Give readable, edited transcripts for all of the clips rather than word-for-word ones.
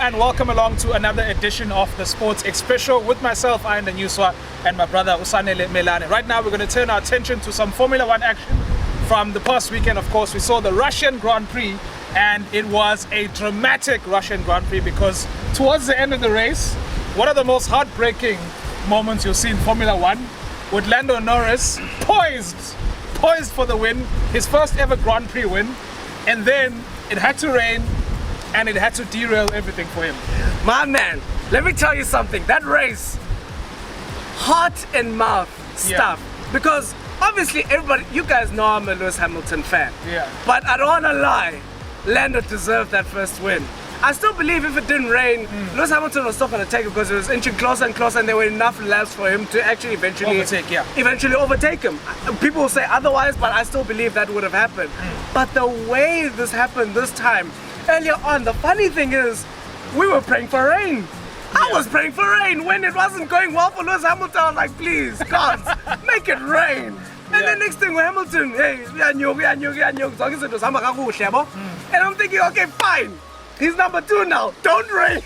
and welcome along to another edition of the Sports Express Show with myself, Ian the Newswa, and my brother Usanele Melane. Right now we're going to turn our attention to some Formula One action from the past weekend. Of course, we saw the Russian Grand Prix, and it was a dramatic Russian Grand Prix because towards the end of the race, one of the most heartbreaking moments you'll see in Formula One, with Lando Norris poised for the win, his first ever Grand Prix win, and then it had to rain and it had to derail everything for him. My man, let me tell you something. That race, heart and mouth stuff. Because obviously everybody, you guys know I'm a Lewis Hamilton fan. Yeah. But I don't want to lie, Lando deserved that first win. I still believe if it didn't rain, Lewis Hamilton was still going to take it because it was inching closer and closer, and there were enough laps for him to actually eventually overtake him. People will say otherwise, but I still believe that would have happened. But the way this happened this time, earlier on, the funny thing is, we were praying for rain. I was praying for rain when it wasn't going well for Lewis Hamilton. I was like, please, God, make it rain. And the next thing, Hamilton, hey, and I'm thinking, okay, fine. He's number 2 now. Don't rain.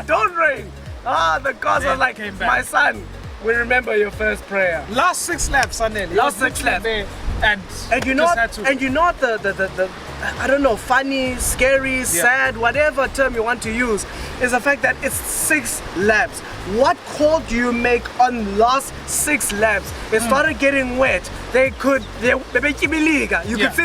Don't rain. The gods are like, my son, we remember your first prayer. Last 6 laps, Sunday. Last 6 laps. And you know what? The I don't know, funny, scary, sad, whatever term you want to use, is the fact that it's 6 laps. What call do you make on last 6 laps? It started getting wet. You could see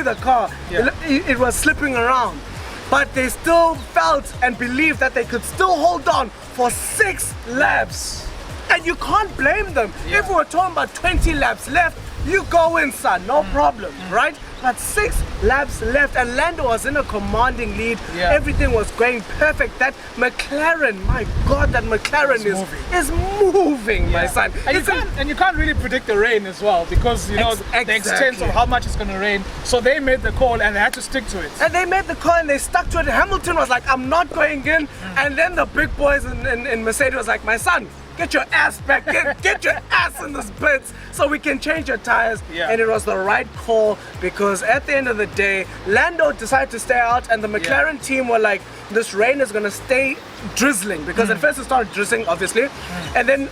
the car. It was slipping around. But they still felt and believed that they could still hold on for 6 laps. And you can't blame them. If we were talking about 20 laps left, you go in, son, no problem, right? But 6 laps left, and Lando was in a commanding lead. Everything was going perfect. That McLaren, my God, that McLaren is moving, my son. And you can't really predict the rain as well, because you know the extent of how much it's going to rain. So they made the call and they had to stick to it. And they made the call and they stuck to it. Hamilton was like, I'm not going in. And then the big boys in Mercedes was like, my son, get your ass back, get your ass in this pits so we can change your tires. And it was the right call, because at the end of the day, Lando decided to stay out, and the McLaren team were like, this rain is going to stay drizzling, because at first it started drizzling, obviously. And then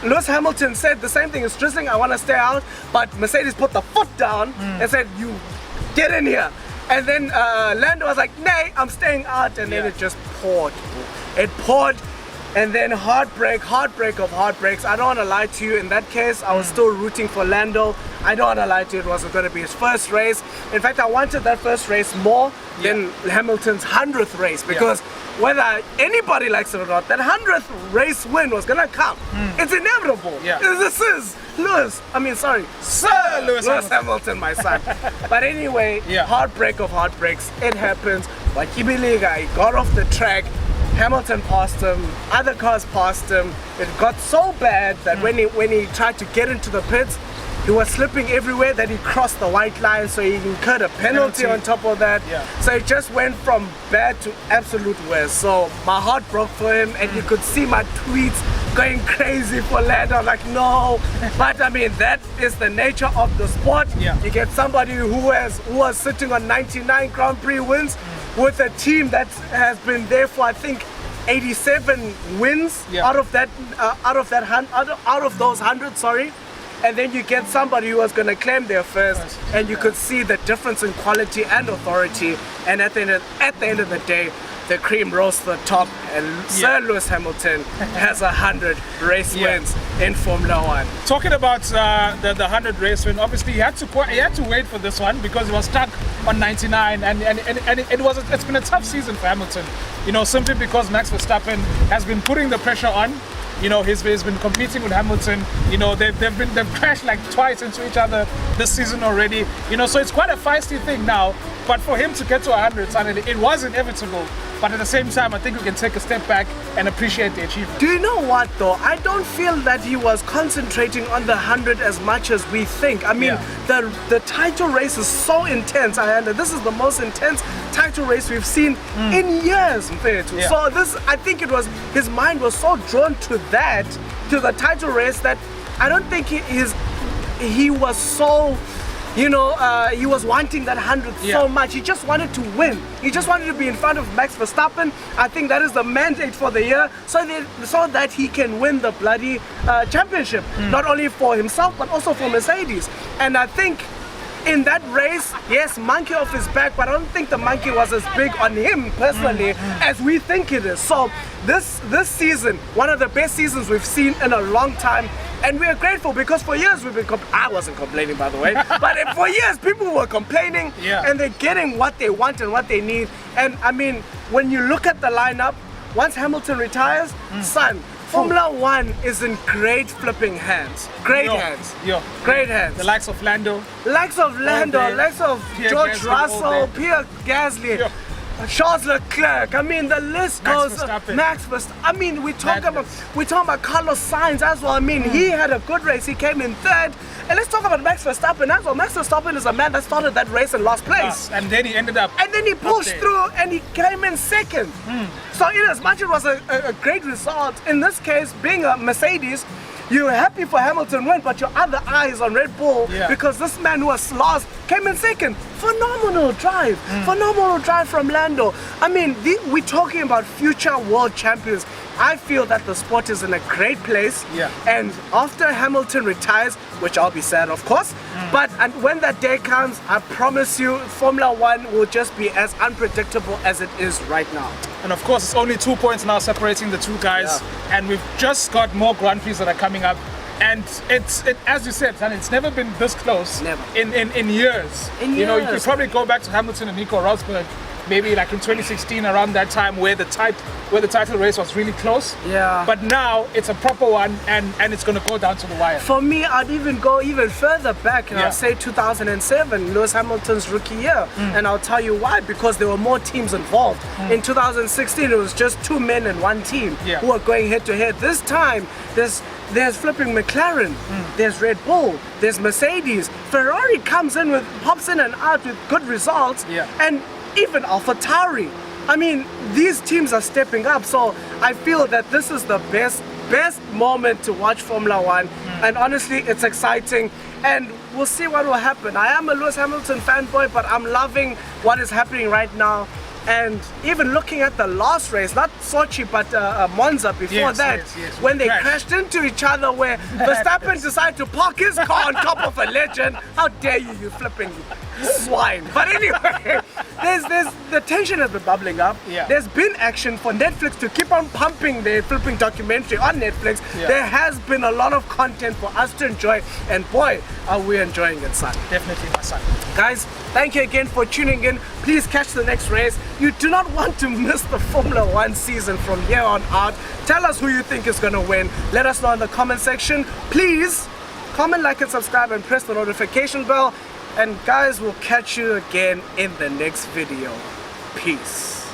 Lewis Hamilton said the same thing, it's drizzling, I want to stay out. But Mercedes put the foot down and said, you get in here. And then Lando was like, nay, I'm staying out. And then it just poured. It poured. And then heartbreak of heartbreaks. I don't want to lie to you, in that case, I was still rooting for Lando. I don't want to lie to you, it wasn't going to be his first race. In fact, I wanted that first race more than Hamilton's 100th race, because whether anybody likes it or not, that 100th race win was going to come. It's inevitable. This is Sir Lewis Hamilton, my son. But anyway, heartbreak of heartbreaks, it happens. But Kibiliga, he got off the track. Hamilton passed him, other cars passed him. It got so bad that when he tried to get into the pits, he was slipping everywhere, that he crossed the white line, so he incurred a penalty on top of that. So it just went from bad to absolute worst. So my heart broke for him, and you could see my tweets going crazy for Lando. I'm like, no. But I mean, that is the nature of the sport. You get somebody who was sitting on 99 Grand Prix wins, with a team that has been there for, I think, 87 wins out of those 100, sorry. And then you get somebody who was going to claim their first, and you could see the difference in quality and authority. And at the end of the day, the cream rose to the top, and Sir Lewis Hamilton has 100 race wins in Formula One. Talking about the 100 race win, obviously he had to wait for this one because he was stuck on 99, and it's been a tough season for Hamilton. You know, simply because Max Verstappen has been putting the pressure on. You know, he's been competing with Hamilton. You know, they've crashed like twice into each other this season already. You know, so it's quite a feisty thing now. But for him to get to 100, it was inevitable. But at the same time, I think we can take a step back and appreciate the achievement. Do you know what though? I don't feel that he was concentrating on the 100 as much as we think. I mean, the title race is so intense. This is the most intense title race we've seen in years. So I think his mind was so drawn to the title race, that I don't think he was so you know, he was wanting that 100th so much. He just wanted to win. He just wanted to be in front of Max Verstappen. I think that is the mandate for the year, so that he can win the bloody championship, not only for himself but also for Mercedes. And I think in that race, yes, monkey off his back, but I don't think the monkey was as big on him personally as we think it is. So this season, one of the best seasons we've seen in a long time, and we are grateful because for years we've been I wasn't complaining, by the way, but for years people were complaining, and they're getting what they want and what they need. And I mean, when you look at the lineup, once Hamilton retires, son, Formula One is in great flipping hands. Great hands. Great hands. The likes of Lando. Likes of Pierre George Gasly, Russell, Pierre Gasly, Charles Leclerc. I mean, the list goes. Verstappen. Max Verstappen. I mean, we're talking about Carlos Sainz as well. I mean, he had a good race. He came in third. And let's talk about Max Verstappen as well. Max Verstappen is a man that started that race in last place. And then he ended up. And then he pushed through and he came in second. So in as much it was a great result, in this case, being a Mercedes, you're happy for Hamilton win, but your other eye is on Red Bull because this man who was lost came in second. Phenomenal drive. Phenomenal drive from Lando. I mean, we're talking about future world champions. I feel that the sport is in a great place. And after Hamilton retires, which I'll be sad, of course, but when that day comes, I promise you, Formula One will just be as unpredictable as it is right now. And of course, it's only 2 points now separating the two guys, and we've just got more Grand Prix that are coming up. And as you said, son, it's never been this close. Never. In years. You know, you could probably go back to Hamilton and Nico Rosberg, maybe like in 2016, around that time, where the title race was really close. But now it's a proper one, and it's going to go down to the wire. For me, I'd even go even further back, and I'll say 2007, Lewis Hamilton's rookie year. And I'll tell you why, because there were more teams involved. In 2016, it was just 2 men and 1 team who were going head to head. This time, there's flipping McLaren, there's Red Bull, there's Mercedes. Ferrari pops in and out with good results, and even AlphaTauri. I mean, these teams are stepping up, so I feel that this is the best moment to watch Formula One, and honestly, it's exciting, and we'll see what will happen. I am a Lewis Hamilton fanboy, but I'm loving what is happening right now. And even looking at the last race, not Sochi, but Monza before when they crashed into each other, where Verstappen decided to park his car on top of a legend. How dare you, you flipping swine. But anyway, the tension has been bubbling up. There's been action for Netflix to keep on pumping their flipping documentary on Netflix. There has been a lot of content for us to enjoy, and boy, are we enjoying it, son. Definitely, my son. Guys, thank you again for tuning in. Please catch the next race. You do not want to miss the Formula One season from here on out. Tell us who you think is going to win. Let us know in the comment section. Please comment, like, and subscribe, and press the notification bell. And guys, we'll catch you again in the next video. Peace.